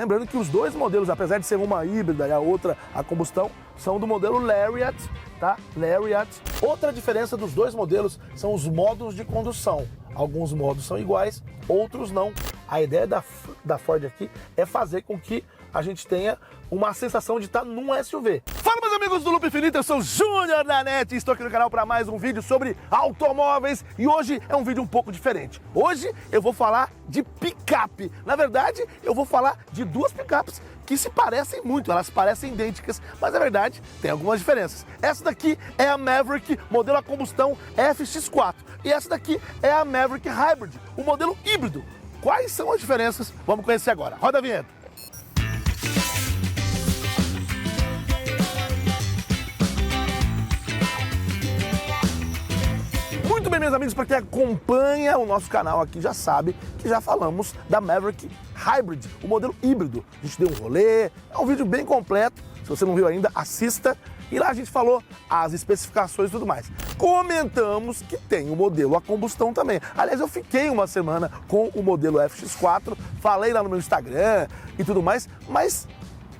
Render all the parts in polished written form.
Lembrando que os dois modelos, apesar de ser uma híbrida e a outra a combustão, são do modelo Lariat, tá? Lariat. Outra diferença dos dois modelos são os modos de condução. Alguns modos são iguais, outros não. A ideia da Ford aqui é fazer com que a gente tenha uma sensação de estar num SUV. Fala, meus amigos do Loop Infinito, eu sou o Júnior da NET e estou aqui no canal para mais um vídeo sobre automóveis e hoje é um vídeo um pouco diferente. Hoje eu vou falar de picape. Na verdade, eu vou falar de duas picapes que se parecem muito, elas parecem idênticas, mas na verdade tem algumas diferenças. Essa daqui é a Maverick, modelo a combustão FX4, e essa daqui é a Maverick Hybrid, o modelo híbrido. Quais são as diferenças? Vamos conhecer agora. Roda a vinheta. Muito bem, meus amigos, para quem acompanha o nosso canal aqui já sabe que já falamos da Maverick Hybrid, o modelo híbrido. A gente deu um rolê, é um vídeo bem completo. Se você não viu ainda, assista. E lá a gente falou as especificações e tudo mais. Comentamos que tem o modelo a combustão também. Aliás, eu fiquei uma semana com o modelo FX4, falei lá no meu Instagram e tudo mais, mas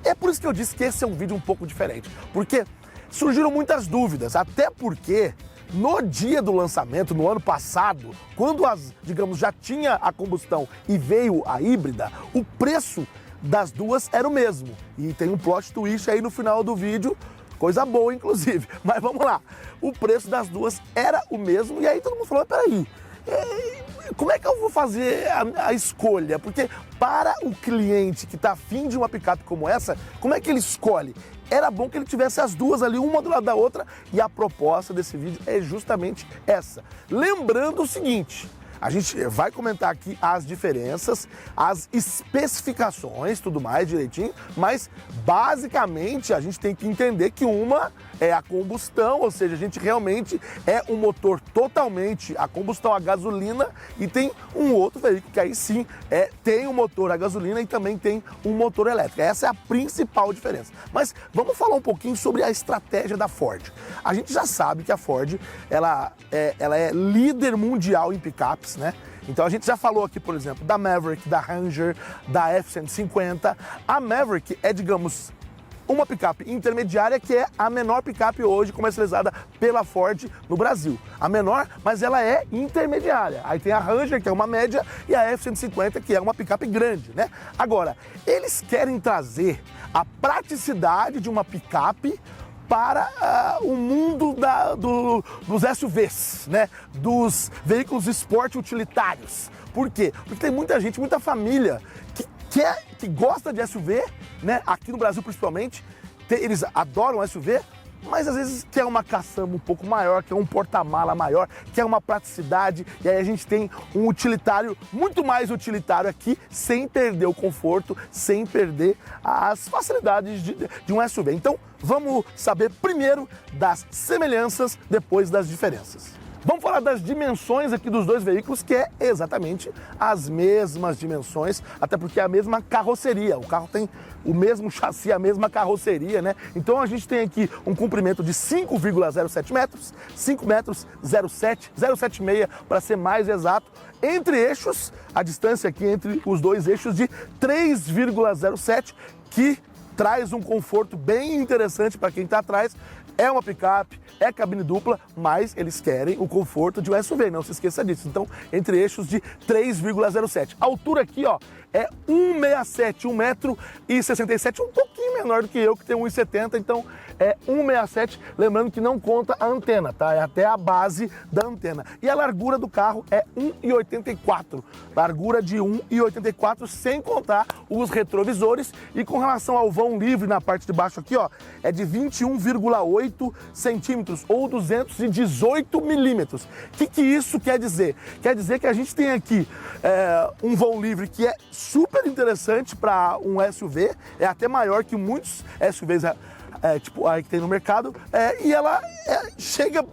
é por isso que eu disse que esse é um vídeo um pouco diferente. Porque surgiram muitas dúvidas, até porque no dia do lançamento, no ano passado, quando digamos, já tinha a combustão e veio a híbrida, o preço das duas era o mesmo. E tem um plot twist aí no final do vídeo, coisa boa, inclusive. Mas vamos lá. O preço das duas era o mesmo e aí todo mundo falou, peraí, como é que eu vou fazer a escolha? Porque para o cliente que está afim de uma picape como essa, como é que ele escolhe? Era bom que ele tivesse as duas ali, uma do lado da outra, e a proposta desse vídeo é justamente essa. Lembrando o seguinte, a gente vai comentar aqui as diferenças, as especificações, tudo mais direitinho, mas basicamente a gente tem que entender que uma é a combustão, ou seja, a gente realmente é um motor totalmente a combustão a gasolina e tem um outro veículo que aí sim tem um motor a gasolina e também tem um motor elétrico. Essa é a principal diferença. Mas vamos falar um pouquinho sobre a estratégia da Ford. A gente já sabe que a Ford ela é líder mundial em picapes, né? Então a gente já falou aqui, por exemplo, da Maverick, da Ranger, da F-150. A Maverick é, digamos, uma picape intermediária que é a menor picape hoje comercializada pela Ford no Brasil. A menor, mas ela é intermediária. Aí tem a Ranger, que é uma média, e a F-150, que é uma picape grande, né? Agora, eles querem trazer a praticidade de uma picape para o mundo dos SUVs, né? Dos veículos esporte utilitários. Por quê? Porque tem muita gente, muita família que gosta de SUV, né? Aqui no Brasil principalmente, eles adoram SUV, mas às vezes quer uma caçamba um pouco maior, quer um porta-mala maior, quer uma praticidade, e aí a gente tem um utilitário, muito mais utilitário aqui, sem perder o conforto, sem perder as facilidades de um SUV. Então, vamos saber primeiro das semelhanças, depois das diferenças. Vamos falar das dimensões aqui dos dois veículos, que é exatamente as mesmas dimensões, até porque é a mesma carroceria. O carro tem o mesmo chassi, a mesma carroceria, né? Então a gente tem aqui um comprimento de 5,07 metros, 5 metros 0,76 para ser mais exato. Entre eixos, a distância aqui entre os dois eixos de 3,07, que traz um conforto bem interessante para quem está atrás. É uma picape, é cabine dupla, mas eles querem o conforto de um SUV, não se esqueça disso. Então, entre eixos de 3,07. A altura aqui, ó, é 1,67, 1,67 m, um pouquinho menor do que eu, que tenho 1,70, então é 1,67, lembrando que não conta a antena, tá? É até a base da antena. E a largura do carro é 1,84, largura de 1,84, sem contar os retrovisores. E com relação ao vão livre na parte de baixo aqui, ó, é de 21,8 centímetros ou 218 milímetros. O que isso quer dizer? Quer dizer que a gente tem aqui um vão livre que é super interessante para um SUV, é até maior que muitos SUVs tipo aí que tem no mercado, e ela chega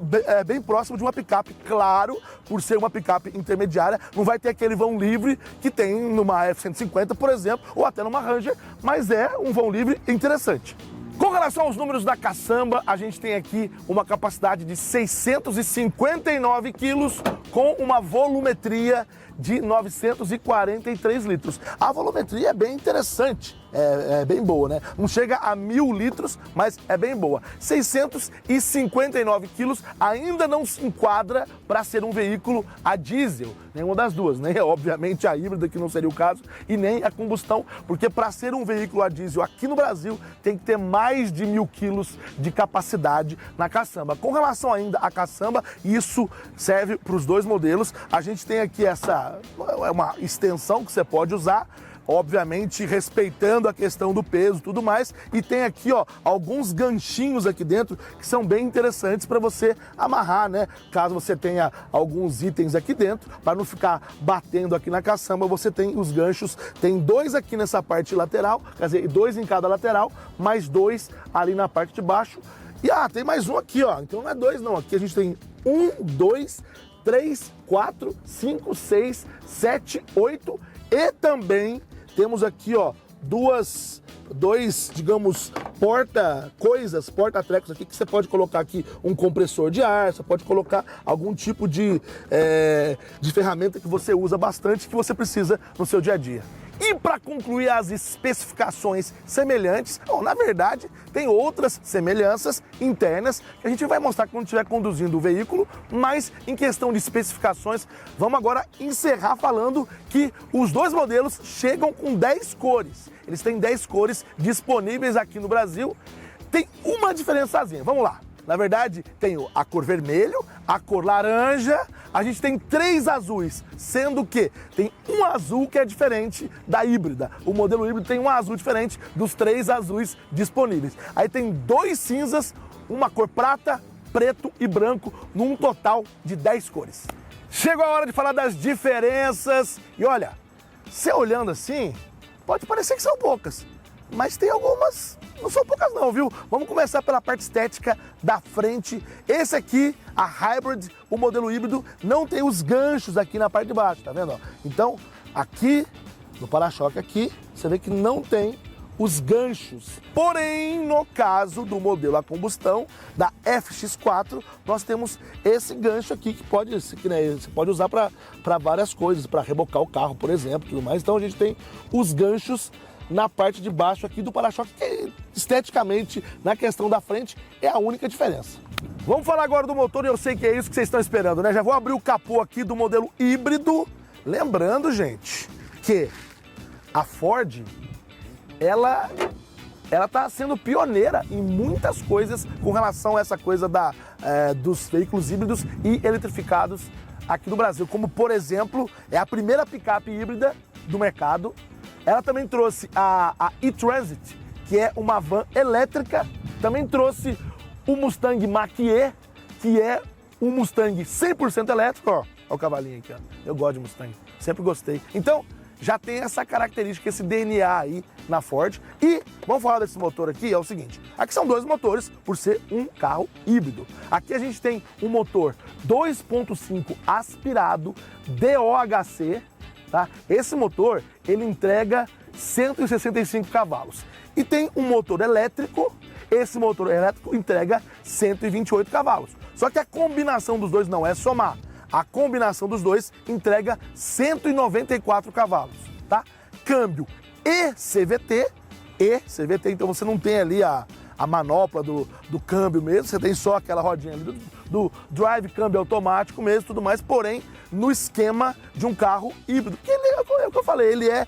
bem próximo de uma picape, claro, por ser uma picape intermediária, não vai ter aquele vão livre que tem numa F-150, por exemplo, ou até numa Ranger, mas é um vão livre interessante. Com relação aos números da caçamba, a gente tem aqui uma capacidade de 659 quilos com uma volumetria de 943 litros. A volumetria é bem interessante, é bem boa, né? Não chega a 1.000 litros, mas é bem boa. 659 quilos ainda não se enquadra para ser um veículo a diesel, nenhuma das duas, nem obviamente a híbrida, que não seria o caso, e nem a combustão, porque para ser um veículo a diesel aqui no Brasil tem que ter mais de 1.000 quilos de capacidade na caçamba. Com relação ainda à caçamba, isso serve para os dois modelos. A gente tem aqui uma extensão que você pode usar, obviamente respeitando a questão do peso e tudo mais, e tem aqui, ó, alguns ganchinhos aqui dentro que são bem interessantes para você amarrar, né? Caso você tenha alguns itens aqui dentro, para não ficar batendo aqui na caçamba, você tem os ganchos, tem 2 aqui nessa parte lateral, quer dizer, 2 em cada lateral, mais 2 ali na parte de baixo. E tem mais um aqui, ó. Então não é 2 não, aqui a gente tem 1, 2, 3, 4, 5, 6, 7, 8 e também temos aqui, ó, dois, digamos, porta-trecos aqui, que você pode colocar aqui um compressor de ar, você pode colocar algum tipo de ferramenta que você usa bastante, que você precisa no seu dia a dia. E para concluir as especificações semelhantes, na verdade, tem outras semelhanças internas que a gente vai mostrar quando estiver conduzindo o veículo, mas em questão de especificações, vamos agora encerrar falando que os dois modelos chegam com 10 cores. Eles têm 10 cores disponíveis aqui no Brasil. Tem uma diferençazinha, vamos lá. Na verdade, tem a cor vermelho, a cor laranja, a gente tem 3 azuis, sendo que tem um azul que é diferente da híbrida. O modelo híbrido tem um azul diferente dos 3 azuis disponíveis. Aí tem 2 cinzas, uma cor prata, preto e branco, num total de 10 cores. Chegou a hora de falar das diferenças. E olha, você olhando assim, pode parecer que são poucas, mas tem algumas, não são poucas não, viu? Vamos começar pela parte estética da frente. Esse aqui, a Hybrid, o modelo híbrido, não tem os ganchos aqui na parte de baixo, tá vendo? Então, aqui, no para-choque aqui, você vê que não tem os ganchos. Porém, no caso do modelo a combustão, da FX4, nós temos esse gancho aqui que você pode usar para várias coisas, para rebocar o carro, por exemplo, tudo mais. Então, a gente tem os ganchos na parte de baixo aqui do para-choque, que esteticamente, na questão da frente, é a única diferença. Vamos falar agora do motor, e eu sei que é isso que vocês estão esperando, né? Já vou abrir o capô aqui do modelo híbrido. Lembrando, gente, que a Ford, ela está sendo pioneira em muitas coisas com relação a essa coisa dos veículos híbridos e eletrificados aqui no Brasil. Como, por exemplo, é a primeira picape híbrida do mercado. Ela também trouxe a e-Transit, que é uma van elétrica. Também trouxe o Mustang Mach-E, que é um Mustang 100% elétrico. Ó o cavalinho aqui, ó. Eu gosto de Mustang, sempre gostei. Então, já tem essa característica, esse DNA aí na Ford. E vamos falar desse motor aqui, é o seguinte. Aqui são 2 motores, por ser um carro híbrido. Aqui a gente tem um motor 2.5 aspirado, DOHC, tá? Esse motor, ele entrega 165 cavalos. E tem um motor elétrico, esse motor elétrico entrega 128 cavalos. Só que a combinação dos dois não é somar. A combinação dos dois entrega 194 cavalos, tá? Câmbio e-CVT, então você não tem ali a manopla do câmbio mesmo, você tem só aquela rodinha ali do drive, câmbio automático mesmo, tudo mais, porém no esquema de um carro híbrido, que é o que eu falei, ele é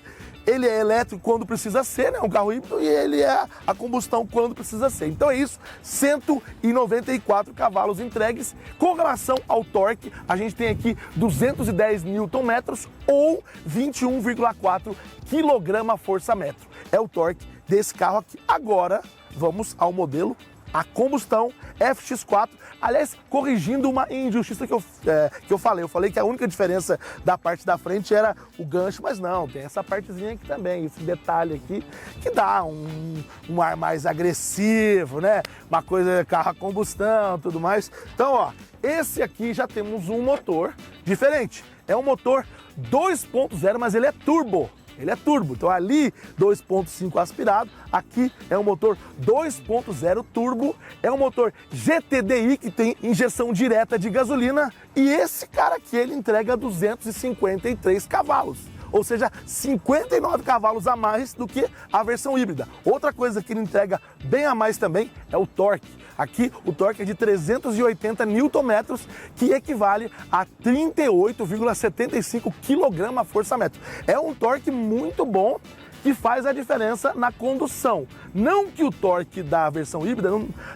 elétrico quando precisa ser, né? Um carro híbrido, e ele é a combustão quando precisa ser. Então é isso, 194 cavalos entregues. Com relação ao torque, a gente tem aqui 210 Nm ou 21,4 kgfm. É o torque desse carro aqui. Agora, vamos ao modelo a combustão FX4, aliás, corrigindo uma injustiça que eu falei. Eu falei que a única diferença da parte da frente era o gancho, mas não, tem essa partezinha aqui também, esse detalhe aqui, que dá um ar mais agressivo, né? Uma coisa, carro a combustão, tudo mais. Então, ó, esse aqui já temos um motor diferente. É um motor 2.0, mas ele é turbo. ele é turbo. Então ali 2.5 aspirado, aqui é um motor 2.0 turbo, é um motor GTDI que tem injeção direta de gasolina e esse cara aqui ele entrega 253 cavalos. Ou seja, 59 cavalos a mais do que a versão híbrida. Outra coisa que ele entrega bem a mais também é o torque. Aqui o torque é de 380 Nm, que equivale a 38,75 kgfm. É um torque muito bom que faz a diferença na condução. Não que o torque da versão híbrida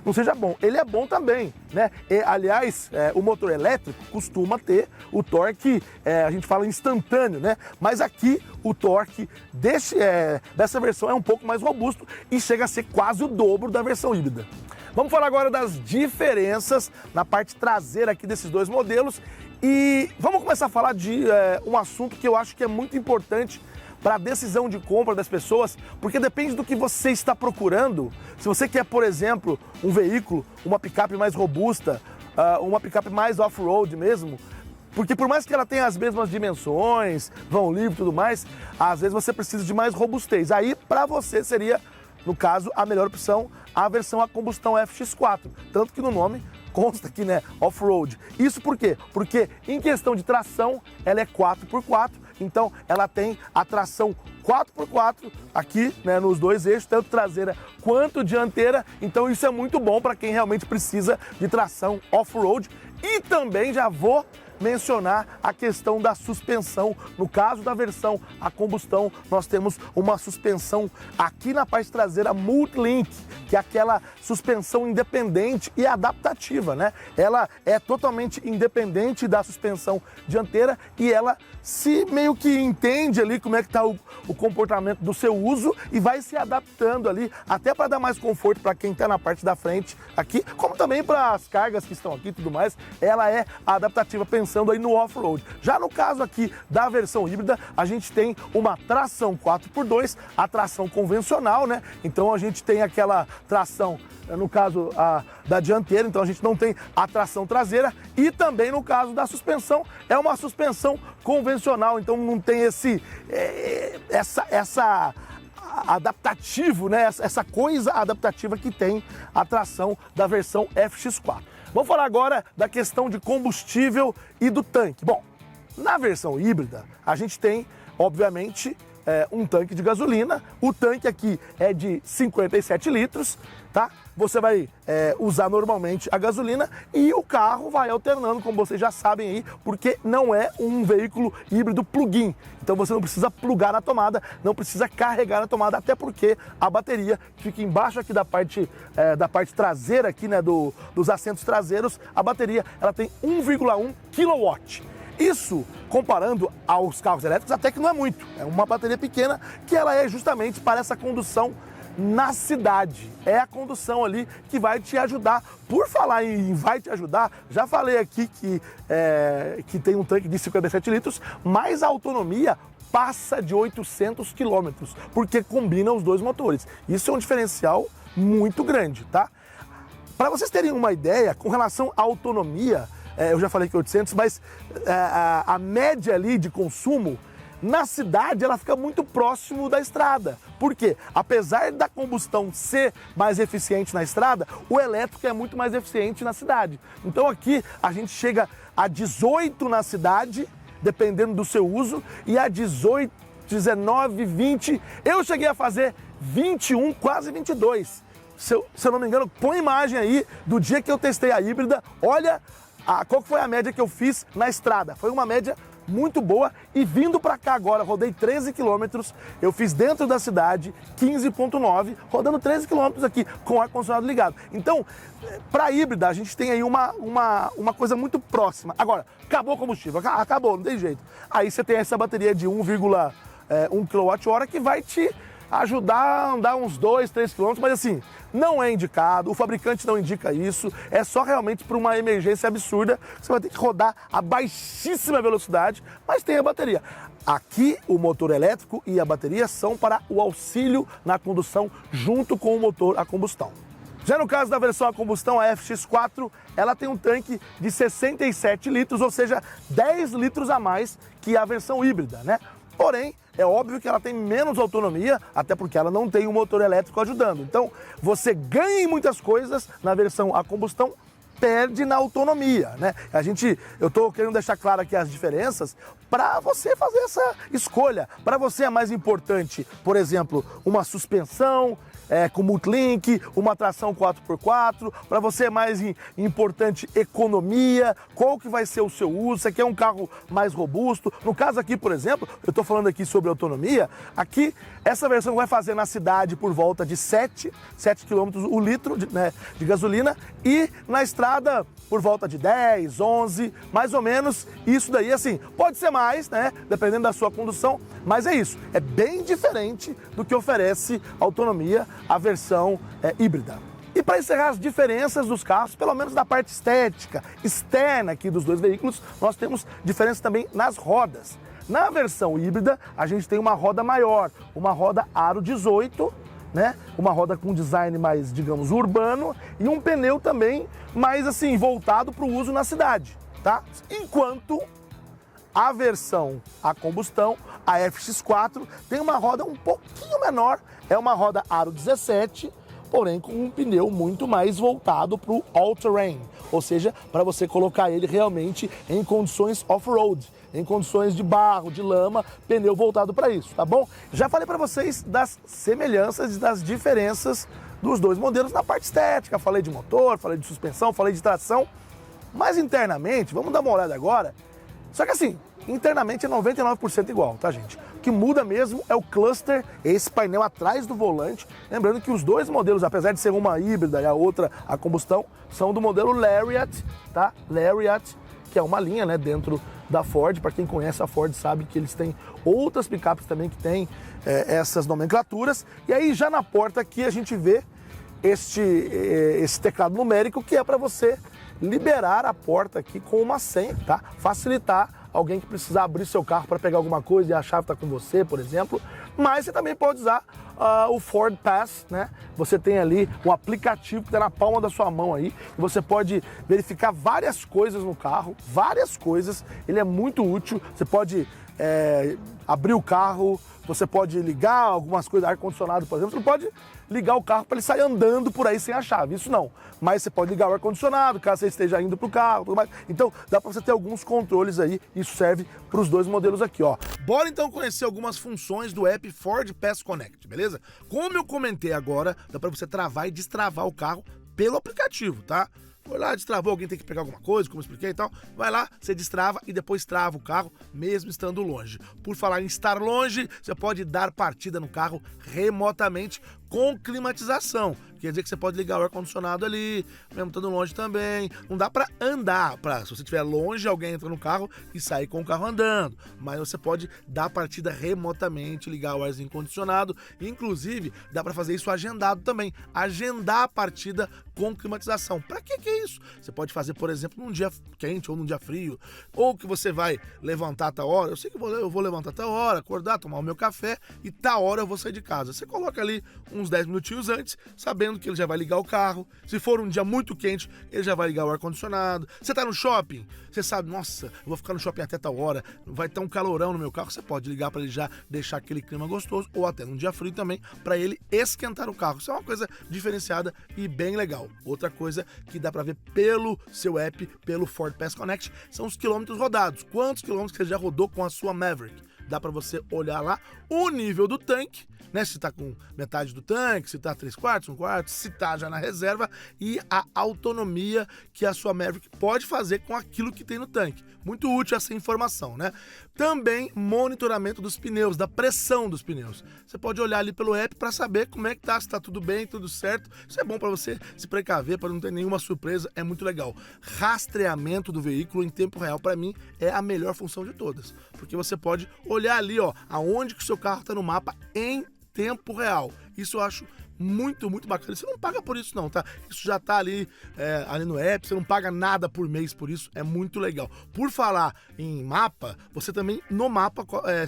não seja bom, ele é bom também, né? E, aliás, o motor elétrico costuma ter o torque, a gente fala instantâneo, né? Mas aqui o torque dessa versão é um pouco mais robusto e chega a ser quase o dobro da versão híbrida. Vamos falar agora das diferenças na parte traseira aqui desses dois modelos e vamos começar a falar de um assunto que eu acho que é muito importante para a decisão de compra das pessoas, porque depende do que você está procurando. Se você quer, por exemplo, um veículo, uma picape mais robusta, uma picape mais off-road mesmo, porque por mais que ela tenha as mesmas dimensões, vão livre e tudo mais, às vezes você precisa de mais robustez. Aí, para você, seria, no caso, a melhor opção, a versão a combustão FX4. Tanto que no nome consta aqui, né, off-road. Isso por quê? Porque em questão de tração, ela é 4x4, então ela tem a tração 4x4 aqui, né, nos dois eixos, tanto traseira quanto dianteira. Então isso é muito bom para quem realmente precisa de tração off-road. E também já vou mencionar a questão da suspensão. No caso da versão a combustão, nós temos uma suspensão aqui na parte traseira Multilink, que é aquela suspensão independente e adaptativa, né? Ela é totalmente independente da suspensão dianteira e ela se meio que entende ali como é que está o comportamento do seu uso e vai se adaptando ali, até para dar mais conforto para quem está na parte da frente aqui, como também para as cargas que estão aqui e tudo mais. Ela é adaptativa pensando aí no off-road. Já no caso aqui da versão híbrida, a gente tem uma tração 4x2, a tração convencional, né? Então a gente tem aquela tração, no caso da dianteira, então a gente não tem a tração traseira, e também no caso da suspensão, é uma suspensão convencional, então não tem essa adaptativo, né? Essa coisa adaptativa que tem a tração da versão FX4. Vamos falar agora da questão de combustível e do tanque. Bom, na versão híbrida, a gente tem, obviamente, um tanque de gasolina. O tanque aqui é de 57 litros, tá? Você vai usar normalmente a gasolina e o carro vai alternando, como vocês já sabem aí, porque não é um veículo híbrido plug-in. Então você não precisa plugar na tomada, não precisa carregar na tomada, até porque a bateria fica embaixo aqui da parte traseira aqui, né, dos assentos traseiros. A bateria ela tem 1,1 kW. Isso, comparando aos carros elétricos, até que não é muito. É uma bateria pequena que ela é justamente para essa condução na cidade. É a condução ali que vai te ajudar. Por falar em vai te ajudar, já falei aqui que tem um tanque de 57 litros, mas a autonomia passa de 800 quilômetros, porque combina os dois motores. Isso é um diferencial muito grande, tá? Para vocês terem uma ideia, com relação à autonomia, eu já falei que 800, mas a média ali de consumo na cidade ela fica muito próximo da estrada. Por quê? Apesar da combustão ser mais eficiente na estrada, o elétrico é muito mais eficiente na cidade. Então aqui a gente chega a 18 na cidade, dependendo do seu uso, e a 18, 19, 20, eu cheguei a fazer 21, quase 22. Se eu não me engano, põe imagem aí do dia que eu testei a híbrida, olha qual foi a média que eu fiz na estrada. Foi uma média muito boa e vindo para cá agora, rodei 13 quilômetros, eu fiz dentro da cidade 15,9, rodando 13 quilômetros aqui com o ar-condicionado ligado. Então, para híbrida, a gente tem aí uma coisa muito próxima. Agora, acabou o combustível, acabou, não tem jeito. Aí você tem essa bateria de 1,1 kWh que vai te ajudar a andar uns 2, 3 quilômetros, mas assim, não é indicado, o fabricante não indica isso, é só realmente para uma emergência absurda, você vai ter que rodar a baixíssima velocidade, mas tem a bateria. Aqui o motor elétrico e a bateria são para o auxílio na condução junto com o motor a combustão. Já no caso da versão a combustão, a FX4, ela tem um tanque de 67 litros, ou seja, 10 litros a mais que a versão híbrida, né? Porém, é óbvio que ela tem menos autonomia, até porque ela não tem um motor elétrico ajudando. Então, você ganha em muitas coisas na versão a combustão, perde na autonomia, né? Eu tô querendo deixar claro aqui as diferenças para você fazer essa escolha. Para você é mais importante, por exemplo, uma suspensão com multilink, uma tração 4x4, para você é mais importante economia, qual que vai ser o seu uso, você quer um carro mais robusto. No caso aqui, por exemplo, eu estou falando aqui sobre autonomia, aqui essa versão vai fazer na cidade por volta de 7 km o litro de gasolina e na estrada por volta de 10, 11, mais ou menos. Isso daí, assim, pode ser mais, né, dependendo da sua condução, mas é isso, é bem diferente do que oferece autonomia a versão híbrida. E para encerrar as diferenças dos carros, pelo menos na parte estética, externa aqui dos dois veículos, nós temos diferença também nas rodas. Na versão híbrida, a gente tem uma roda maior, uma roda aro 18, né? Uma roda com design mais, digamos, urbano e um pneu também mais assim, voltado para o uso na cidade, tá? Enquanto a versão a combustão, a FX4, tem uma roda um pouquinho menor, é uma roda aro 17, porém com um pneu muito mais voltado para o all-terrain, ou seja, para você colocar ele realmente em condições off-road, em condições de barro, de lama, pneu voltado para isso, tá bom? Já falei para vocês das semelhanças e das diferenças dos dois modelos na parte estética, falei de motor, falei de suspensão, falei de tração, mas internamente, vamos dar uma olhada agora, só que assim, internamente é 99% igual, tá, gente? O que muda mesmo é o cluster, esse painel atrás do volante. Lembrando que os dois modelos, apesar de ser uma híbrida e a outra a combustão, são do modelo Lariat, tá? Lariat, que é uma linha, né, dentro da Ford. Para quem conhece a Ford sabe que eles têm outras picapes também que têm essas nomenclaturas. E aí já na porta aqui a gente vê esse teclado numérico que é para você liberar a porta aqui com uma senha, tá? Facilitar alguém que precisar abrir seu carro para pegar alguma coisa e a chave está com você, por exemplo. Mas você também pode usar o Ford Pass, né? Você tem ali um aplicativo que está na palma da sua mão aí e você pode verificar várias coisas no carro, várias coisas. Ele é muito útil. Você pode abrir o carro, você pode ligar algumas coisas, ar-condicionado, por exemplo. Você não pode ligar o carro para ele sair andando por aí sem a chave, isso não. Mas você pode ligar o ar-condicionado, caso você esteja indo para o carro, tudo mais. Então, dá para você ter alguns controles aí, isso serve para os dois modelos aqui, ó. Bora então conhecer algumas funções do app Ford Pass Connect, beleza? Como eu comentei agora, dá para você travar e destravar o carro pelo aplicativo, tá? Foi lá, destravou, alguém tem que pegar alguma coisa, como eu expliquei e tal. Vai lá, você destrava e depois trava o carro, mesmo estando longe. Por falar em estar longe, você pode dar partida no carro remotamente com climatização. Quer dizer que você pode ligar o ar-condicionado ali, mesmo estando longe também. Não dá para andar, se você estiver longe, alguém entra no carro e sair com o carro andando. Mas você pode dar partida remotamente, ligar o arzinho condicionado. Inclusive, dá para fazer isso agendado também. Agendar a partida com climatização. Para que é isso? Você pode fazer, por exemplo, num dia quente ou num dia frio. Ou que você vai levantar a tal hora. Eu sei que eu vou levantar a tal hora, acordar, tomar o meu café e tal hora eu vou sair de casa. Você coloca ali uns 10 minutinhos antes, sabendo que ele já vai ligar o carro. Se for um dia muito quente, ele já vai ligar o ar-condicionado. Você tá no shopping, você sabe, nossa, eu vou ficar no shopping até tal hora, vai ter um calorão no meu carro, você pode ligar para ele já deixar aquele clima gostoso, ou até num dia frio também, para ele esquentar o carro. Isso é uma coisa diferenciada e bem legal. Outra coisa que dá para ver pelo seu app, pelo Ford Pass Connect, são os quilômetros rodados. Quantos quilômetros você já rodou com a sua Maverick? Dá para você olhar lá o nível do tanque, né? Se tá com metade do tanque, se tá 3/4, 1/4, se tá já na reserva e a autonomia que a sua Maverick pode fazer com aquilo que tem no tanque. Muito útil essa informação, né? Também monitoramento dos pneus, da pressão dos pneus. Você pode olhar ali pelo app para saber como é que tá, se tá tudo bem, tudo certo. Isso é bom para você se precaver, para não ter nenhuma surpresa, é muito legal. Rastreamento do veículo em tempo real, para mim, é a melhor função de todas. Porque você pode olhar ali, ó, aonde que o seu carro tá no mapa em tempo real. Isso eu acho muito bacana. Você não paga por isso não, tá? Isso já tá ali no app, você não paga nada por mês por isso, é muito legal. Por falar em mapa, você também no mapa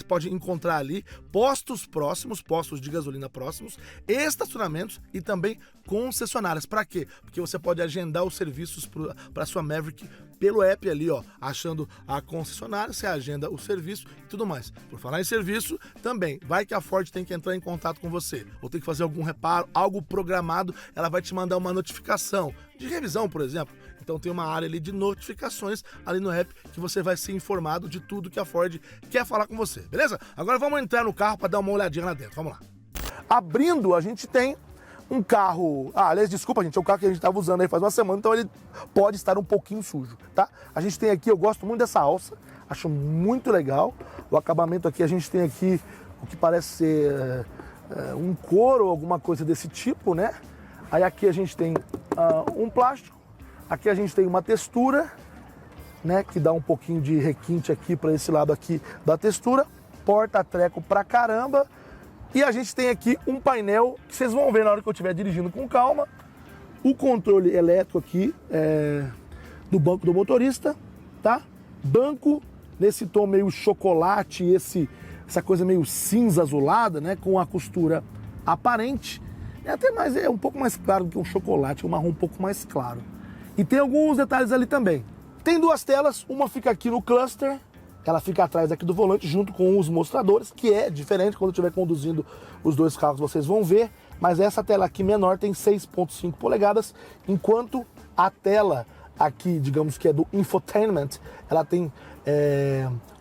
pode encontrar ali postos próximos, postos de gasolina próximos, estacionamentos e também concessionárias. Para quê? Porque você pode agendar os serviços para sua Maverick pelo app ali, ó, achando a concessionária, você agenda o serviço e tudo mais. Por falar em serviço, também, vai que a Ford tem que entrar em contato com você, ou tem que fazer algum reparo, algo programado, ela vai te mandar uma notificação de revisão, por exemplo. Então tem uma área ali de notificações ali no app que você vai ser informado de tudo que a Ford quer falar com você, beleza? Agora vamos entrar no carro para dar uma olhadinha lá dentro, vamos lá. Abrindo, a gente tem um carro... aliás, desculpa, gente, é o carro que a gente estava usando aí faz uma semana, então ele pode estar um pouquinho sujo, tá? A gente tem aqui, eu gosto muito dessa alça, acho muito legal. O acabamento aqui, a gente tem aqui o que parece ser um couro, alguma coisa desse tipo, né? Aí aqui a gente tem um plástico, aqui a gente tem uma textura, né? Que dá um pouquinho de requinte aqui para esse lado aqui da textura. Porta-treco pra caramba. E a gente tem aqui um painel que vocês vão ver na hora que eu estiver dirigindo com calma. O controle elétrico aqui do banco do motorista, tá? Banco nesse tom meio chocolate, essa coisa meio cinza azulada, né? Com a costura aparente. É um pouco mais claro do que um chocolate, um marrom um pouco mais claro. E tem alguns detalhes ali também. Tem duas telas, uma fica aqui no cluster. Ela fica atrás aqui do volante junto com os mostradores, que é diferente quando eu estiver conduzindo os dois carros, vocês vão ver. Mas essa tela aqui menor tem 6,5 polegadas, enquanto a tela aqui, digamos que é do infotainment, ela tem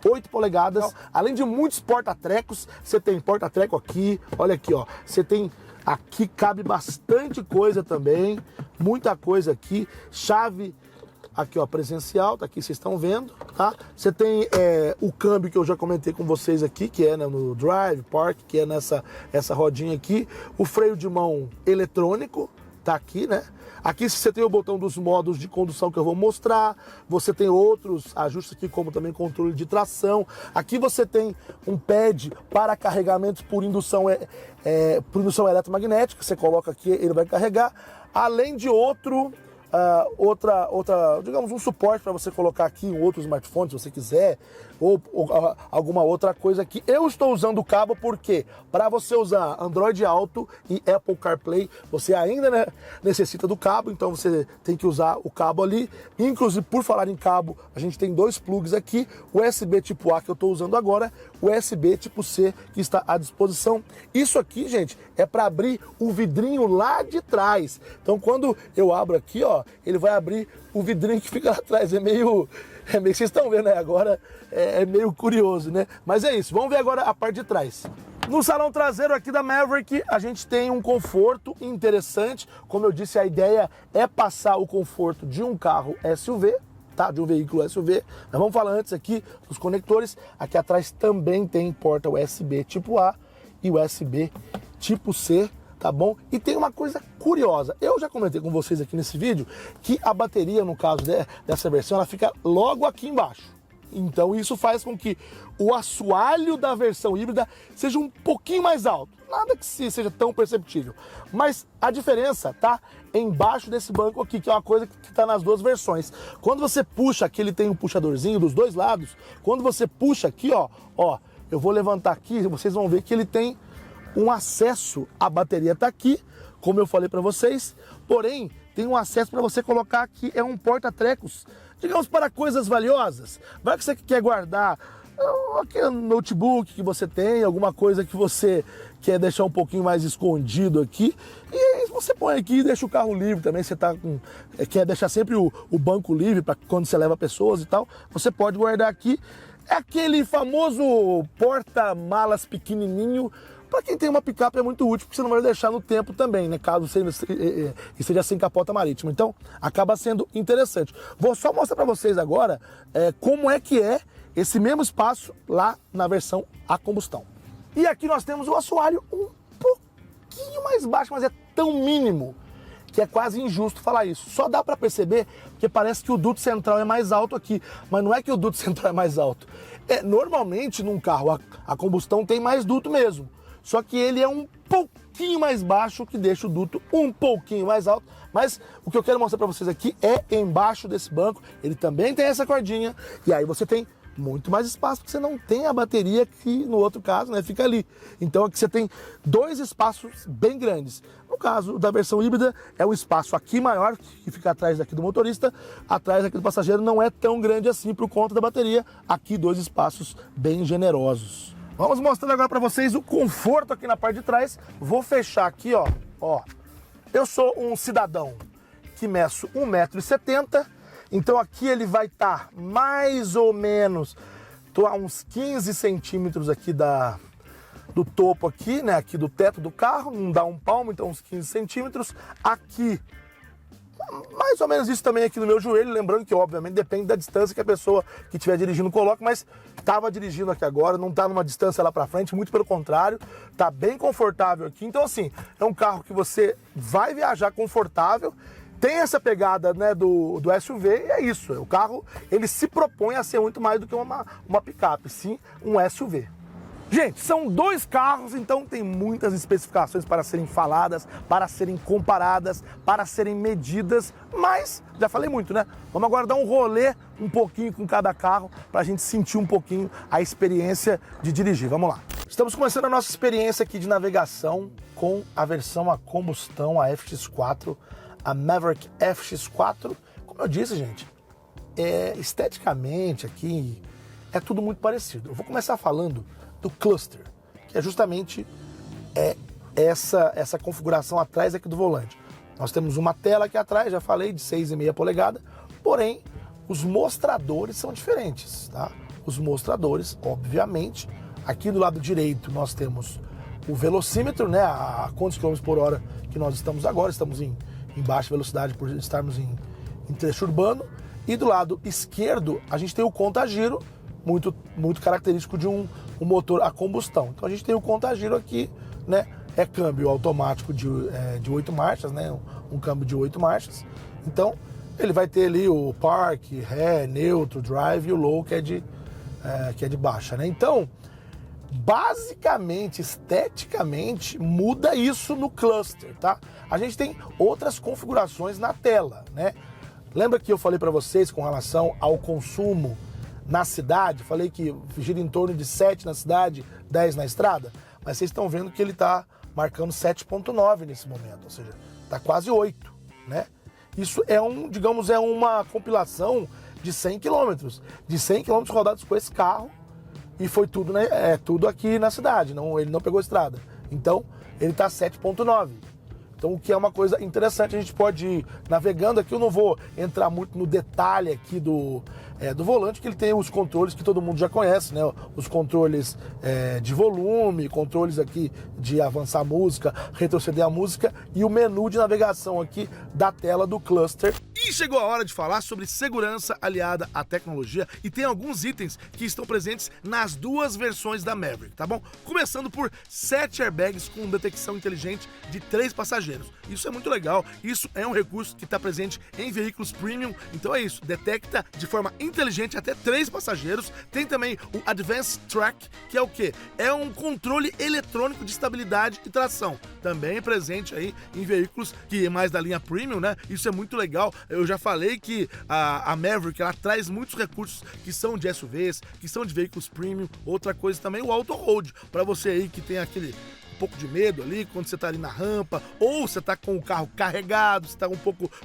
8 polegadas. Além de muitos porta-trecos, você tem porta-treco aqui, olha aqui, ó. Você tem aqui, cabe bastante coisa também, muita coisa aqui. Chave aqui, ó, presencial, tá aqui, vocês estão vendo, tá? Você tem o câmbio que eu já comentei com vocês aqui, que é no Drive, Park, que é essa rodinha aqui. O freio de mão eletrônico, tá aqui, né? Aqui você tem o botão dos modos de condução que eu vou mostrar. Você tem outros ajustes aqui, como também controle de tração. Aqui você tem um pad para carregamentos por indução eletromagnética. Você coloca aqui, ele vai carregar. Além de digamos, um suporte para você colocar aqui em outro smartphone, se você quiser, ou alguma outra coisa aqui. Eu estou usando o cabo porque para você usar Android Auto e Apple CarPlay, você ainda, né, necessita do cabo, então você tem que usar o cabo ali. Inclusive, por falar em cabo, a gente tem dois plugs aqui, USB tipo A que eu estou usando agora, USB tipo C que está à disposição. Isso aqui, gente, é para abrir o vidrinho lá de trás. Então, quando eu abro aqui, ó, ele vai abrir o vidrinho que fica lá atrás. É meio vocês estão vendo, né? Agora é meio curioso, né? Mas é isso, vamos ver agora a parte de trás. No salão traseiro aqui da Maverick, a gente tem um conforto interessante. Como eu disse, a ideia é passar o conforto de um carro SUV, tá? De um veículo SUV. Mas vamos falar antes aqui dos conectores. Aqui atrás também tem porta USB tipo A e USB tipo C, tá bom? E tem uma coisa curiosa, eu já comentei com vocês aqui nesse vídeo que a bateria, no caso dessa versão, ela fica logo aqui embaixo. Então isso faz com que o assoalho da versão híbrida seja um pouquinho mais alto. Nada que seja tão perceptível. Mas a diferença tá embaixo desse banco aqui, que é uma coisa que tá nas duas versões. Quando você puxa aqui, ele tem um puxadorzinho dos dois lados. Quando você puxa aqui, ó, eu vou levantar aqui, vocês vão ver que ele tem um acesso, a bateria está aqui, como eu falei para vocês, porém tem um acesso para você colocar aqui, é um porta-trecos, digamos, para coisas valiosas. Vai que você quer guardar aquele notebook que você tem, alguma coisa que você quer deixar um pouquinho mais escondido aqui, e aí você põe aqui e deixa o carro livre também. Você quer deixar sempre o banco livre para quando você leva pessoas e tal, você pode guardar aqui. É aquele famoso porta-malas pequenininho. Para quem tem uma picape é muito útil, porque você não vai deixar no tempo também, né? Caso você esteja sem capota marítima. Então, acaba sendo interessante. Vou só mostrar para vocês agora como é que é esse mesmo espaço lá na versão a combustão. E aqui nós temos o assoalho um pouquinho mais baixo, mas é tão mínimo que é quase injusto falar isso. Só dá para perceber que parece que o duto central é mais alto aqui, mas não é que o duto central é mais alto. Normalmente num carro a combustão tem mais duto mesmo. Só que ele é um pouquinho pouquinho mais baixo, que deixa o duto um pouquinho mais alto. Mas o que eu quero mostrar para vocês aqui é embaixo desse banco. Ele também tem essa cordinha e aí você tem muito mais espaço, porque você não tem a bateria que no outro caso, né, fica ali. Então aqui você tem dois espaços bem grandes. No caso da versão híbrida, é um espaço aqui maior, que fica atrás daqui do motorista, atrás aqui do passageiro não é tão grande assim por conta da bateria. Aqui dois espaços bem generosos. Vamos mostrar agora para vocês o conforto aqui na parte de trás. Vou fechar aqui, ó. Eu sou um cidadão que meço 1,70 m. Então aqui ele vai estar mais ou menos, tô a uns 15 centímetros aqui do topo aqui, né? Aqui do teto do carro, não dá um palmo, então uns 15 centímetros. Aqui, mais ou menos isso também aqui no meu joelho, lembrando que obviamente depende da distância que a pessoa que estiver dirigindo coloca, mas estava dirigindo aqui agora, não está numa distância lá para frente, muito pelo contrário, tá bem confortável aqui. Então assim, é um carro que você vai viajar confortável. Tem essa pegada, né, do SUV e é isso. O carro ele se propõe a ser muito mais do que uma picape, sim um SUV. Gente, são dois carros, então tem muitas especificações para serem faladas, para serem comparadas, para serem medidas, mas já falei muito, né? Vamos agora dar um rolê um pouquinho com cada carro para a gente sentir um pouquinho a experiência de dirigir. Vamos lá. Estamos começando a nossa experiência aqui de navegação com a versão a combustão, a FX4, a Maverick FX4. Como eu disse, gente, esteticamente aqui é tudo muito parecido. Eu vou começar falando do cluster, que é justamente essa configuração atrás aqui do volante. Nós temos uma tela aqui atrás, já falei, de 6,5 polegadas, porém os mostradores são diferentes, tá? Os mostradores, obviamente, aqui do lado direito nós temos o velocímetro, né? A quantos quilômetros por hora que nós estamos agora, estamos em baixa velocidade por estarmos em trecho urbano. E do lado esquerdo a gente tem o conta-giro, muito característico de um motor a combustão. Então a gente tem o conta-giro aqui, né? É câmbio automático de 8 marchas, né? Um câmbio de 8 marchas. Então ele vai ter ali o park, ré, neutro, drive e o low que é de baixa, né? Então basicamente, esteticamente, muda isso no cluster, tá? A gente tem outras configurações na tela, né? Lembra que eu falei para vocês com relação ao consumo na cidade? Falei que gira em torno de 7 na cidade, 10 na estrada? Mas vocês estão vendo que ele está marcando 7,9 nesse momento, ou seja, está quase 8, né? Isso é uma compilação de 100 km. De 100 km rodados com esse carro. E foi tudo, né? Tudo aqui na cidade, ele não pegou estrada. Então, ele está 7,9. Então, o que é uma coisa interessante, a gente pode ir navegando aqui. Eu não vou entrar muito no detalhe aqui do volante, que ele tem os controles que todo mundo já conhece, né? Os controles de volume, controles aqui de avançar a música, retroceder a música e o menu de navegação aqui da tela do cluster. E chegou a hora de falar sobre segurança aliada à tecnologia e tem alguns itens que estão presentes nas duas versões da Maverick, tá bom? Começando por 7 airbags com detecção inteligente de 3 passageiros. Isso é muito legal, isso é um recurso que está presente em veículos premium, então é isso, detecta de forma inteligente até 3 passageiros. Tem também o Advanced Track, que é o quê? É um controle eletrônico de estabilidade e tração, também presente aí em veículos que é mais da linha premium, né? Isso é muito legal. Eu já falei que a Maverick, ela traz muitos recursos que são de SUVs, que são de veículos premium. Outra coisa também, o Auto Hold, para você aí que tem aquele pouco de medo ali, quando você tá ali na rampa, ou você tá com o carro carregado, você tá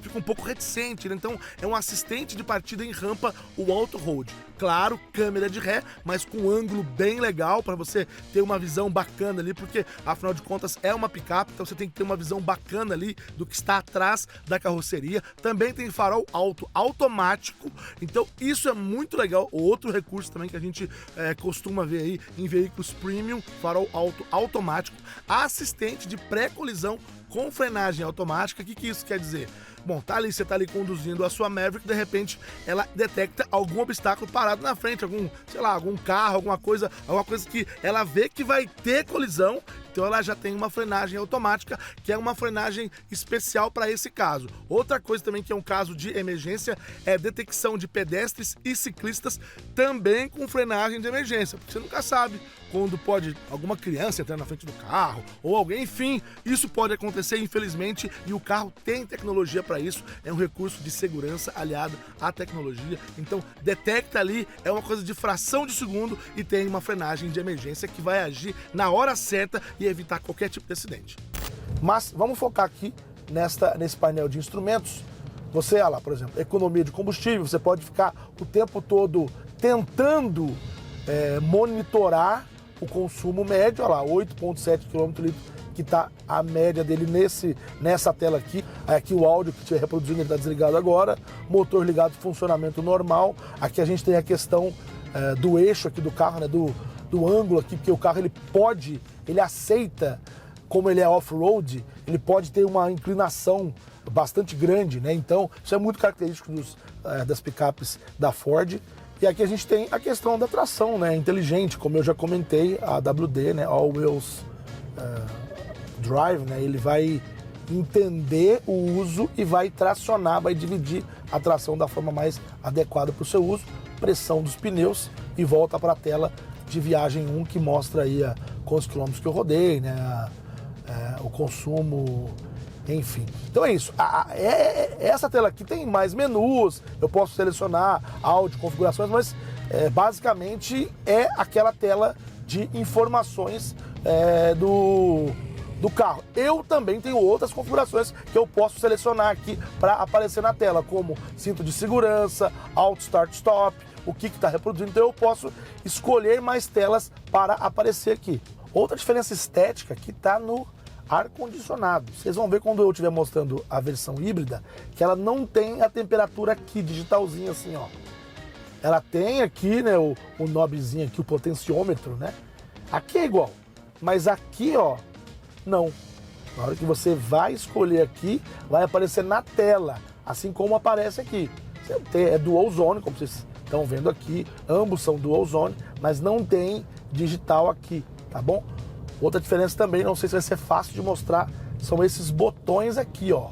fica um pouco reticente, né? Então é um assistente de partida em rampa, o Auto Hold. Claro, câmera de ré, mas com um ângulo bem legal para você ter uma visão bacana ali, porque afinal de contas é uma picape, então você tem que ter uma visão bacana ali do que está atrás da carroceria. Também tem farol automático, então isso é muito legal. Outro recurso também que a gente costuma ver aí em veículos premium, farol automático, assistente de pré-colisão com frenagem automática. O que isso quer dizer? Bom, você tá ali conduzindo a sua Maverick, de repente ela detecta algum obstáculo parado na frente, algum carro, alguma coisa que ela vê que vai ter colisão, então ela já tem uma frenagem automática, que é uma frenagem especial para esse caso. Outra coisa também que é um caso de emergência é detecção de pedestres e ciclistas também com frenagem de emergência, porque você nunca sabe quando pode alguma criança entrar na frente do carro ou alguém, enfim, isso pode acontecer infelizmente e o carro tem tecnologia para isso, é um recurso de segurança aliado à tecnologia, então detecta ali, é uma coisa de fração de segundo e tem uma frenagem de emergência que vai agir na hora certa e evitar qualquer tipo de acidente. Mas vamos focar aqui nesse painel de instrumentos. Você, olha lá, por exemplo, economia de combustível, você pode ficar o tempo todo tentando monitorar o consumo médio, olha lá, 8,7 km/litro, que está a média dele nessa tela aqui. Aqui o áudio que estiver reproduzindo, ele está desligado agora, motor ligado, funcionamento normal. Aqui a gente tem a questão do eixo aqui do carro, né, do ângulo aqui, porque o carro ele aceita, como ele é off-road, ele pode ter uma inclinação bastante grande, né? Então isso é muito característico das picapes da Ford. E aqui a gente tem a questão da tração, né, inteligente, como eu já comentei, a AWD, né, All Wheels Drive, né, ele vai entender o uso e vai tracionar, vai dividir a tração da forma mais adequada para o seu uso, pressão dos pneus e volta para a tela de viagem 1 que mostra aí quantos quilômetros que eu rodei, né, o consumo, enfim. Então é isso. Essa tela aqui tem mais menus, eu posso selecionar áudio, configurações, mas basicamente é aquela tela de informações do carro. Eu também tenho outras configurações que eu posso selecionar aqui para aparecer na tela, como cinto de segurança, auto start stop, o que está reproduzindo, então eu posso escolher mais telas para aparecer aqui. Outra diferença estética que está no ar-condicionado. Vocês vão ver quando eu estiver mostrando a versão híbrida, que ela não tem a temperatura aqui, digitalzinha assim, ó. Ela tem aqui, né, o knobzinho aqui, o potenciômetro, né? Aqui é igual, mas aqui, ó, não. Na hora que você vai escolher aqui, vai aparecer na tela, assim como aparece aqui. É dual zone, como vocês estão vendo aqui, ambos são dual zone, mas não tem digital aqui, tá bom? Outra diferença também, não sei se vai ser fácil de mostrar, são esses botões aqui, ó.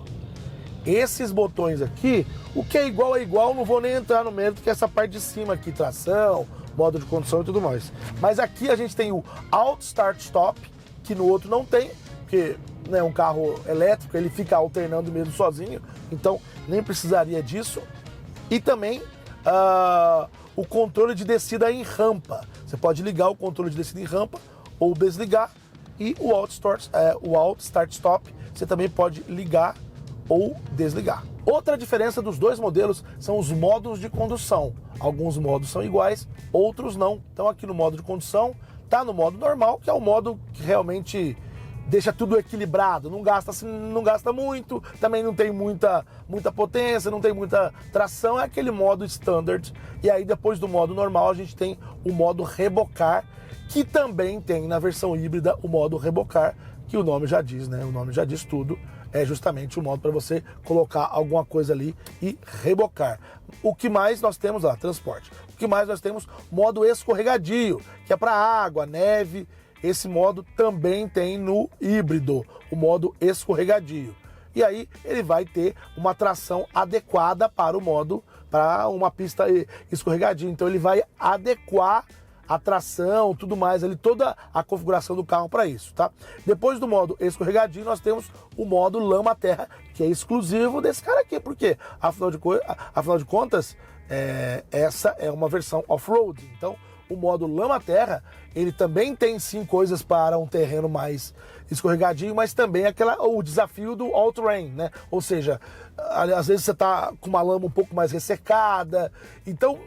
Esses botões aqui, o que é igual, não vou nem entrar no mérito, que é essa parte de cima aqui, tração, modo de condução e tudo mais. Mas aqui a gente tem o Auto Start Stop, que no outro não tem, porque né, um carro elétrico, ele fica alternando mesmo sozinho, então nem precisaria disso. E também o controle de descida em rampa. Você pode ligar o controle de descida em rampa ou desligar. E o Auto Start Stop você também pode ligar ou desligar. Outra diferença dos dois modelos são os modos de condução. Alguns modos são iguais, outros não. Então aqui no modo de condução, tá no modo normal, que é o modo que realmente deixa tudo equilibrado, não gasta muito, também não tem muita potência, não tem muita tração, é aquele modo standard. E aí depois do modo normal a gente tem o modo rebocar, que também tem na versão híbrida o modo rebocar, que o nome já diz, né? O nome já diz tudo, é justamente o modo para você colocar alguma coisa ali e rebocar. O que mais nós temos lá? Transporte. O que mais nós temos? Modo escorregadio, que é para água, neve. Esse modo também tem no híbrido, o modo escorregadio. E aí ele vai ter uma tração adequada para o modo, para uma pista escorregadia. Então ele vai adequar a tração, tudo mais, ali, toda a configuração do carro para isso, tá? Depois do modo escorregadio, nós temos o modo lama-terra, que é exclusivo desse cara aqui. Por quê? Afinal de contas, essa é uma versão off-road. Então, o modo lama-terra, ele também tem sim coisas para um terreno mais escorregadio, mas também o desafio do all-terrain, né? Ou seja, às vezes você tá com uma lama um pouco mais ressecada, então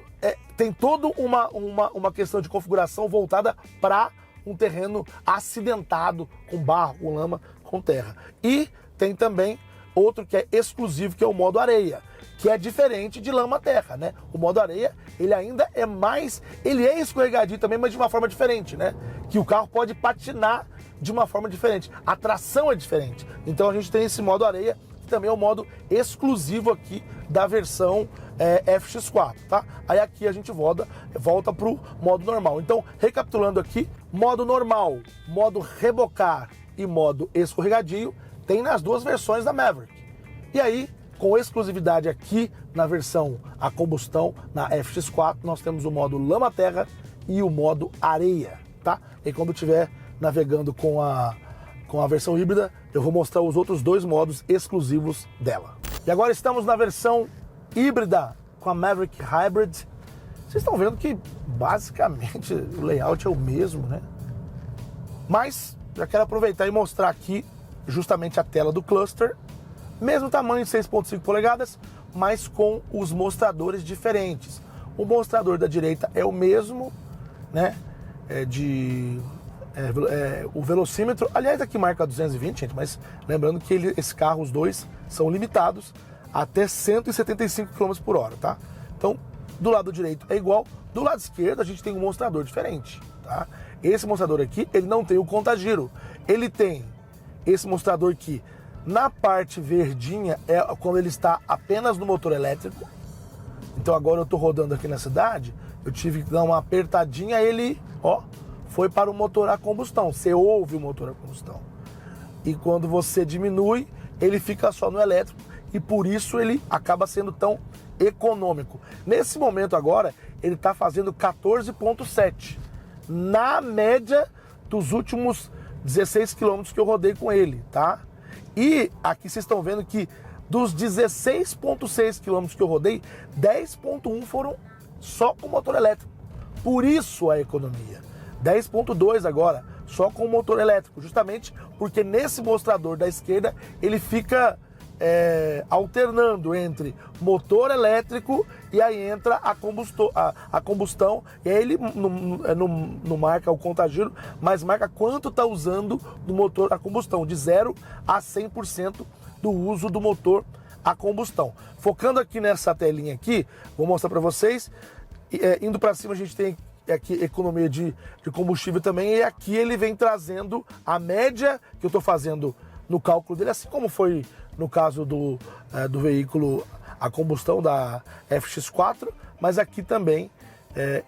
tem toda uma questão de configuração voltada para um terreno acidentado, com barro, com lama, com terra. E tem também outro que é exclusivo, que é o modo areia, que é diferente de lama-terra, né? O modo areia, ele ainda ele é escorregadio também, mas de uma forma diferente, né? Que o carro pode patinar de uma forma diferente. A tração é diferente. Então a gente tem esse modo areia, que também é o modo exclusivo aqui da versão FX4, tá? Aí aqui a gente volta para o modo normal. Então, recapitulando aqui, modo normal, modo rebocar e modo escorregadio tem nas duas versões da Maverick. E aí, com exclusividade aqui na versão a combustão, na FX4, nós temos o modo lama-terra e o modo areia, tá? E quando estiver navegando com a versão híbrida, eu vou mostrar os outros dois modos exclusivos dela. E agora estamos na versão híbrida com a Maverick Hybrid. Vocês estão vendo que basicamente o layout é o mesmo, né? Mas já quero aproveitar e mostrar aqui justamente a tela do cluster. Mesmo tamanho, 6.5 polegadas, mas com os mostradores diferentes. O mostrador da direita é o mesmo, né? O velocímetro, aliás, aqui marca 220, gente, mas lembrando que esse carro, os dois, são limitados até 175 km por hora, tá? Então, do lado direito é igual, do lado esquerdo a gente tem um mostrador diferente, tá? Esse mostrador aqui, ele não tem o contagiro, ele tem esse mostrador aqui na parte verdinha, é quando ele está apenas no motor elétrico. Então agora eu tô rodando aqui na cidade, eu tive que dar uma apertadinha, ele, ó, foi para o motor a combustão, você ouve o motor a combustão. E quando você diminui, ele fica só no elétrico e por isso ele acaba sendo tão econômico. Nesse momento agora, ele está fazendo 14,7 na média dos últimos 16 quilômetros que eu rodei com ele, tá? E aqui vocês estão vendo que dos 16,6 quilômetros que eu rodei, 10,1 foram só com motor elétrico. Por isso a economia. 10,2 agora, só com o motor elétrico, justamente porque nesse mostrador da esquerda ele fica alternando entre motor elétrico e aí entra a combustão, e aí ele não marca o contagiro, mas marca quanto está usando do motor a combustão, de 0 a 100% do uso do motor a combustão. Focando aqui nessa telinha aqui, vou mostrar para vocês, indo para cima a gente tem aqui economia de combustível também, e aqui ele vem trazendo a média que eu estou fazendo no cálculo dele, assim como foi no caso do veículo a combustão da FX4, mas aqui também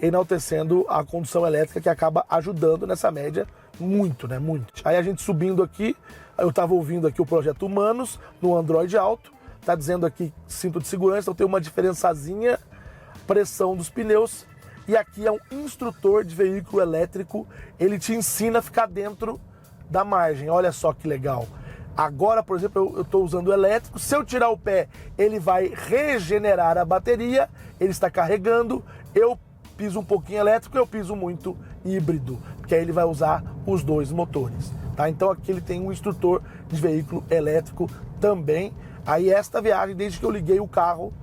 enaltecendo a condução elétrica, que acaba ajudando nessa média muito, né? Muito. Aí a gente subindo aqui, eu estava ouvindo aqui o projeto Humanos no Android Auto, tá dizendo aqui cinto de segurança, então tem uma diferençazinha, pressão dos pneus, e aqui é um instrutor de veículo elétrico, ele te ensina a ficar dentro da margem, olha só que legal. Agora, por exemplo, eu estou usando o elétrico, se eu tirar o pé, ele vai regenerar a bateria, ele está carregando, eu piso um pouquinho elétrico, eu piso muito híbrido, porque aí ele vai usar os dois motores, tá? Então aqui ele tem um instrutor de veículo elétrico também. Aí esta viagem, desde que eu liguei o carro,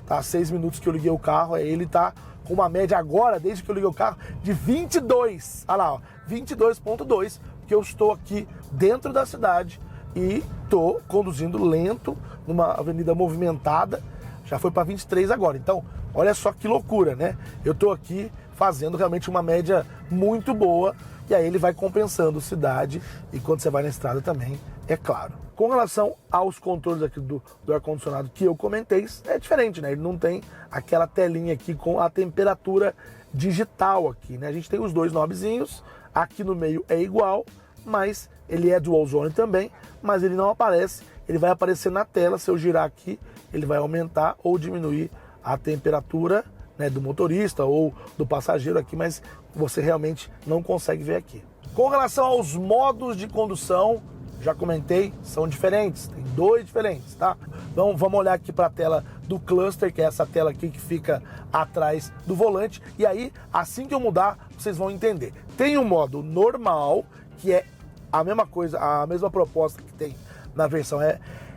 tá? 6 minutos que eu liguei o carro, aí ele tá com uma média agora, desde que eu liguei o carro, de 22, olha lá, ó, 22,2, porque eu estou aqui dentro da cidade, e tô conduzindo lento numa avenida movimentada, já foi para 23 agora. Então, olha só que loucura, né? Eu tô aqui fazendo realmente uma média muito boa, e aí ele vai compensando cidade, e quando você vai na estrada também, é claro. Com relação aos controles aqui do ar-condicionado que eu comentei, é diferente, né? Ele não tem aquela telinha aqui com a temperatura digital aqui, né? A gente tem os dois knobzinhos, aqui no meio é igual, mas ele é dual zone também, mas ele não aparece, ele vai aparecer na tela, se eu girar aqui, ele vai aumentar ou diminuir a temperatura, né, do motorista ou do passageiro aqui, mas você realmente não consegue ver aqui. Com relação aos modos de condução, já comentei, são diferentes, tem dois diferentes, tá? Então vamos olhar aqui para a tela do cluster, que é essa tela aqui que fica atrás do volante, e aí, assim que eu mudar, vocês vão entender. Tem o modo normal, que é a mesma coisa, a mesma proposta que tem na versão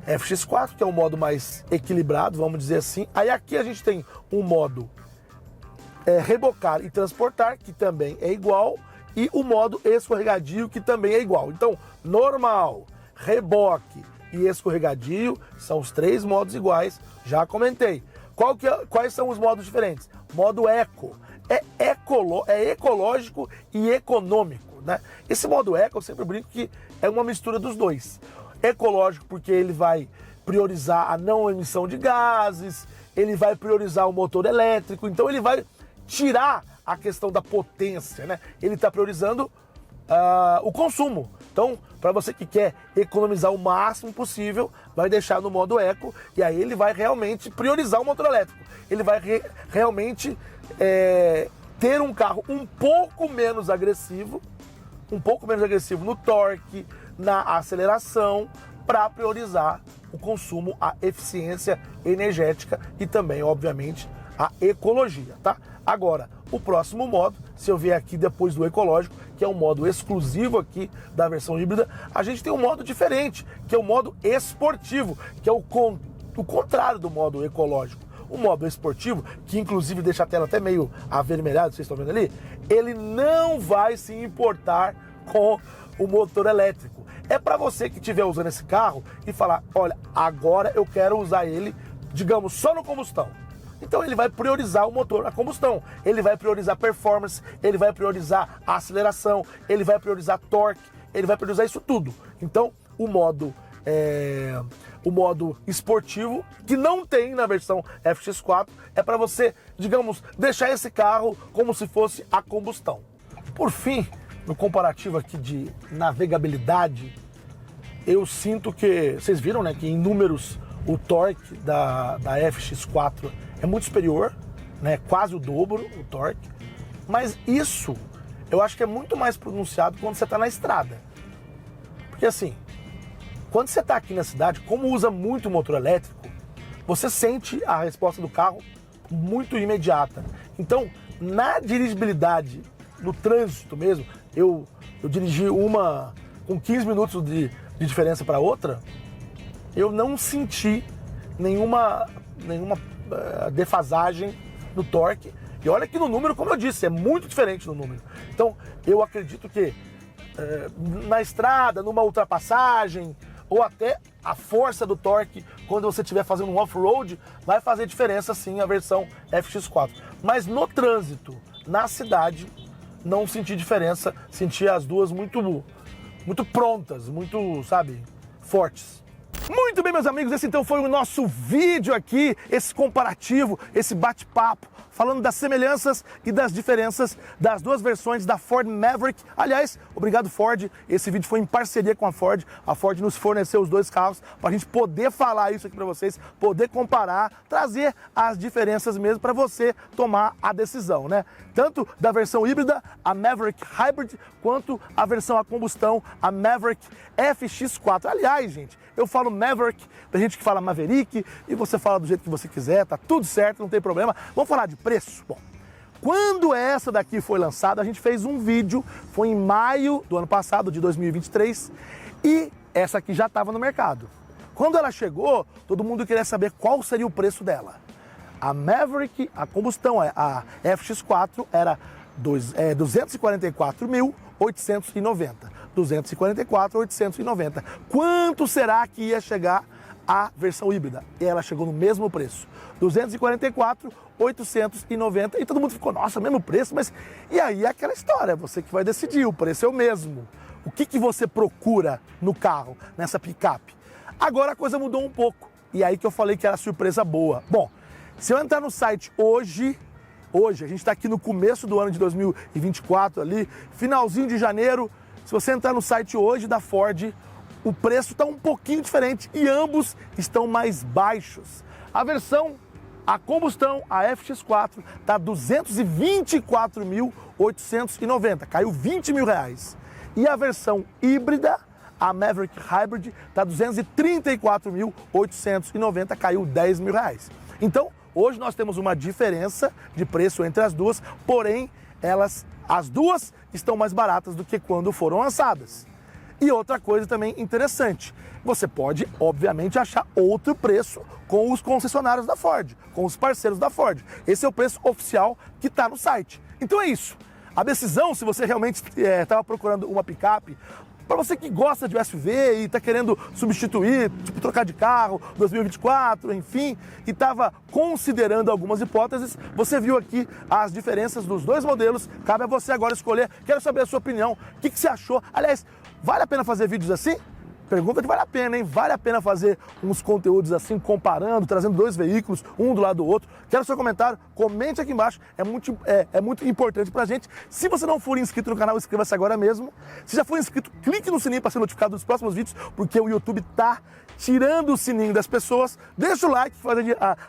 FX4, que é um modo mais equilibrado, vamos dizer assim. Aí aqui a gente tem um modo rebocar e transportar, que também é igual, e o modo escorregadio, que também é igual. Então, normal, reboque e escorregadio são os três modos iguais, já comentei. Quais são os modos diferentes? Modo eco, é ecológico e econômico. né? Esse modo eco, eu sempre brinco que é uma mistura dos dois. Ecológico porque ele vai priorizar a não emissão de gases, ele vai priorizar o motor elétrico, então ele vai tirar a questão da potência, né? Ele está priorizando o consumo. Então, para você que quer economizar o máximo possível, vai deixar no modo eco e aí ele vai realmente priorizar o motor elétrico. Ele vai realmente ter um carro um pouco menos agressivo no torque, na aceleração, para priorizar o consumo, a eficiência energética e também, obviamente, a ecologia, tá? Agora, o próximo modo, se eu vier aqui depois do ecológico, que é um modo exclusivo aqui da versão híbrida, a gente tem um modo diferente, que é o modo esportivo, que é o contrário do modo ecológico. O modo esportivo, que inclusive deixa a tela até meio avermelhada, vocês estão vendo ali, ele não vai se importar com o motor elétrico. É para você que estiver usando esse carro e falar, olha, agora eu quero usar ele, digamos, só no combustão. Então ele vai priorizar o motor a combustão, ele vai priorizar performance, ele vai priorizar a aceleração, ele vai priorizar torque, ele vai priorizar isso tudo. Então o modo esportivo, que não tem na versão FX4, é para você, digamos, deixar esse carro como se fosse a combustão. Por fim, no comparativo aqui de navegabilidade, eu sinto que, vocês viram, né, que em números o torque da FX4 é muito superior, né, quase o dobro o torque, mas isso eu acho que é muito mais pronunciado quando você está na estrada. Porque assim, quando você está aqui na cidade, como usa muito motor elétrico, você sente a resposta do carro muito imediata. Então, na dirigibilidade, no trânsito mesmo, eu dirigi uma com 15 minutos de diferença para outra, eu não senti nenhuma defasagem no torque. E olha que no número, como eu disse, é muito diferente no número. Então, eu acredito que na estrada, numa ultrapassagem, ou até a força do torque, quando você estiver fazendo um off-road, vai fazer diferença sim a versão FX4. Mas no trânsito, na cidade, não senti diferença, senti as duas muito prontas, muito, sabe, fortes. Muito bem, meus amigos, esse então foi o nosso vídeo aqui, esse comparativo, esse bate-papo, falando das semelhanças e das diferenças das duas versões da Ford Maverick. Aliás, obrigado Ford, esse vídeo foi em parceria com a Ford nos forneceu os dois carros para a gente poder falar isso aqui para vocês, poder comparar, trazer as diferenças mesmo para você tomar a decisão, né? Tanto da versão híbrida, a Maverick Hybrid, quanto a versão a combustão, a Maverick FX4. Aliás, gente, eu falo Maverick, tem gente que fala Maverick, e você fala do jeito que você quiser, tá tudo certo, não tem problema. Vamos falar de preço? Bom, quando essa daqui foi lançada, a gente fez um vídeo, foi em maio do ano passado, de 2023, e essa aqui já estava no mercado. Quando ela chegou, todo mundo queria saber qual seria o preço dela. A Maverick, a combustão, a FX4, era 244.890. 244.890. Quanto será que ia chegar a versão híbrida? E ela chegou no mesmo preço, 244.890. E todo mundo ficou, nossa, mesmo preço? Mas e aí é aquela história, você que vai decidir, o preço é o mesmo. O que você procura no carro, nessa picape? Agora a coisa mudou um pouco, e aí que eu falei que era surpresa boa. Bom, se eu entrar no site hoje, a gente está aqui no começo do ano de 2024 ali, finalzinho de janeiro. Se você entrar no site hoje da Ford, o preço está um pouquinho diferente e ambos estão mais baixos. A versão, a combustão, a FX4, está R$ 224.890, caiu R$20 mil. E a versão híbrida, a Maverick Hybrid, está R$ 234.890, caiu R$10 mil. Então, hoje nós temos uma diferença de preço entre as duas, porém, as duas estão mais baratas do que quando foram lançadas. E outra coisa também interessante, você pode, obviamente, achar outro preço com os concessionários da Ford, com os parceiros da Ford. Esse é o preço oficial que está no site. Então é isso. A decisão, se você realmente estava procurando uma picape, Para você que gosta de SUV e está querendo substituir, tipo trocar de carro, 2024, enfim, e estava considerando algumas hipóteses, você viu aqui as diferenças dos dois modelos. Cabe a você agora escolher. Quero saber a sua opinião. O que você achou? Aliás, vale a pena fazer vídeos assim? Pergunta que vale a pena, hein? Vale a pena fazer uns conteúdos assim, comparando, trazendo dois veículos, um do lado do outro? Quero seu comentário, comente aqui embaixo, é muito importante pra gente. Se você não for inscrito no canal, inscreva-se agora mesmo. Se já for inscrito, clique no sininho para ser notificado dos próximos vídeos, porque o YouTube tá tirando o sininho das pessoas. Deixa o like, faz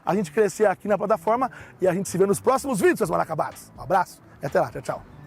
a gente crescer aqui na plataforma e a gente se vê nos próximos vídeos, seus mal acabados. Um abraço e até lá, tchau, tchau.